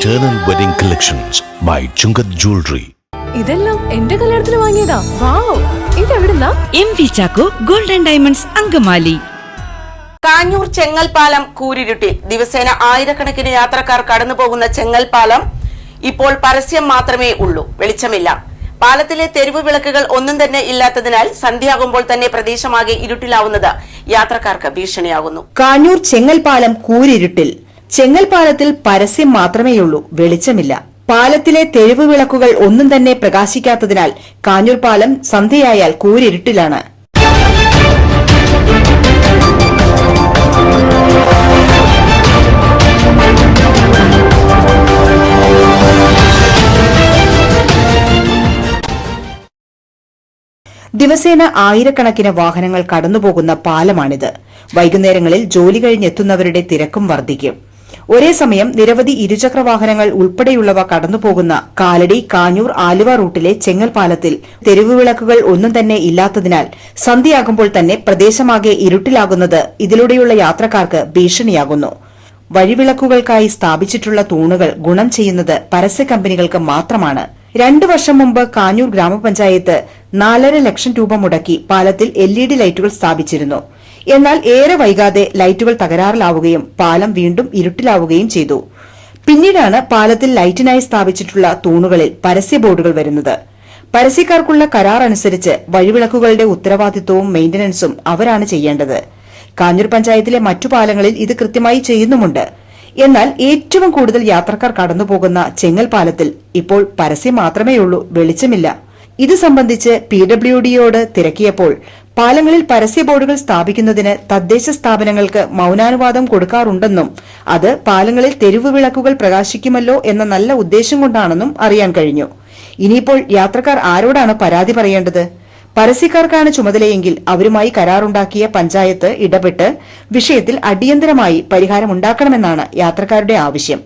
Eternal Wedding Collections by Chungat Jewelry. ഇതെല്ലാം എന്റെ കല്യാണത്തിന് വാങ്ങിയതാ. വാവ്, ഇതെവിടുന്നാ? MV Chacko golden diamonds Angamaly. Kanjoor ചെങ്ങൽപാലം കൂരിരുട്ടിൽ ദിവസേന ആയിരക്കണക്കിന് യാത്രക്കാർ കടന്നുപോകുന്ന ചെങ്ങൽപാലം ഇപ്പോൾ പരസ്യം മാത്രമേ ഉള്ളൂ, വെളിച്ചമില്ല. പാലത്തിലെ തെരുവ് വിളക്കുകൾ ഒന്നും തന്നെ ഇല്ലാത്തതിനാൽ സന്ധ്യയാകുമ്പോൾ തന്നെ പ്രദേശമാകെ ഇരുട്ടിലാവുന്നത് യാത്രക്കാർക്ക് ഭീഷണിയാകുന്നു. കാഞ്ഞൂർ ചെങ്ങൽപാലം കൂരിരുട്ടിൽ. ചെങ്ങൽപാലത്തിൽ പരസ്യം മാത്രമേയുള്ളൂ, വെളിച്ചമില്ല. പാലത്തിലെ തെരുവ് വിളക്കുകൾ ഒന്നും തന്നെ പ്രകാശിക്കാത്തതിനാൽ കാഞ്ഞൂർ പാലം സന്ധ്യയായാൽ കൂരിരുട്ടിലാണ്. ദിവസേന ആയിരക്കണക്കിന് വാഹനങ്ങൾ കടന്നുപോകുന്ന പാലമാണിത്. വൈകുന്നേരങ്ങളിൽ ജോലി കഴിഞ്ഞെത്തുന്നവരുടെ തിരക്കും വർദ്ധിക്കും. ഒരേ സമയം നിരവധി ഇരുചക്ര വാഹനങ്ങൾ ഉൾപ്പെടെയുള്ളവ കടന്നുപോകുന്ന കാലടി, കാഞ്ഞൂർ, ആലുവ റൂട്ടിലെ ചെങ്ങൽപാലത്തിൽ തെരുവ് വിളക്കുകൾ ഒന്നും തന്നെ ഇല്ലാത്തതിനാൽ സന്ധ്യയാകുമ്പോൾ തന്നെ പ്രദേശമാകെ ഇരുട്ടിലാകുന്നത് ഇതിലൂടെയുള്ള യാത്രക്കാർക്ക് ഭീഷണിയാകുന്നു. വഴിവിളക്കുകൾക്കായി സ്ഥാപിച്ചിട്ടുള്ള തൂണുകൾ ഗുണം ചെയ്യുന്നത് പരസ്യ കമ്പനികൾക്ക് മാത്രമാണ്. 2 വർഷം മുമ്പ് കാഞ്ഞൂർ ഗ്രാമപഞ്ചായത്ത് 4.5 ലക്ഷം രൂപ മുടക്കി പാലത്തിൽ LED ലൈറ്റുകൾ സ്ഥാപിച്ചിരുന്നു. എന്നാൽ ഏറെ വൈകാതെ ലൈറ്റുകൾ തകരാറിലാവുകയും പാലം വീണ്ടും ഇരുട്ടിലാവുകയും ചെയ്തു. പിന്നീടാണ് പാലത്തിൽ ലൈറ്റിനായി സ്ഥാപിച്ചിട്ടുള്ള തൂണുകളിൽ പരസ്യ ബോർഡുകൾ വരുന്നത്. പരസ്യക്കാർക്കുള്ള കരാർ അനുസരിച്ച് വഴിവിളക്കുകളുടെ ഉത്തരവാദിത്വവും മെയിന്റനൻസും അവരാണ് ചെയ്യേണ്ടത്. കാഞ്ഞൂർ പഞ്ചായത്തിലെ മറ്റു പാലങ്ങളിൽ ഇത് കൃത്യമായി ചെയ്യുന്നുമുണ്ട്. എന്നാൽ ഏറ്റവും കൂടുതൽ യാത്രക്കാർ കടന്നുപോകുന്ന ചെങ്ങൽപാലത്തിൽ ഇപ്പോൾ പരസ്യം മാത്രമേയുള്ളൂ, വെളിച്ചമില്ല. ഇത് സംബന്ധിച്ച് PWDയോട് തിരക്കിയപ്പോൾ പാലങ്ങളിൽ പരസ്യ ബോർഡുകൾ സ്ഥാപിക്കുന്നതിന് തദ്ദേശ സ്ഥാപനങ്ങൾക്ക് മൌനാനുവാദം കൊടുക്കാറുണ്ടെന്നും അത് പാലങ്ങളിൽ തെരുവ് വിളക്കുകൾ പ്രകാശിക്കുമല്ലോ എന്ന നല്ല ഉദ്ദേശം കൊണ്ടാണെന്നും അറിയാൻ കഴിഞ്ഞു. ഇനിയിപ്പോൾ യാത്രക്കാർ ആരോടാണ് പരാതി പറയേണ്ടത്? പരസ്യക്കാർക്കാണ് ചുമതലയെങ്കിൽ അവരുമായി കരാറുണ്ടാക്കിയ പഞ്ചായത്ത് ഇടപെട്ട് വിഷയത്തിൽ അടിയന്തരമായി പരിഹാരമുണ്ടാക്കണമെന്നാണ് യാത്രക്കാരുടെ ആവശ്യം.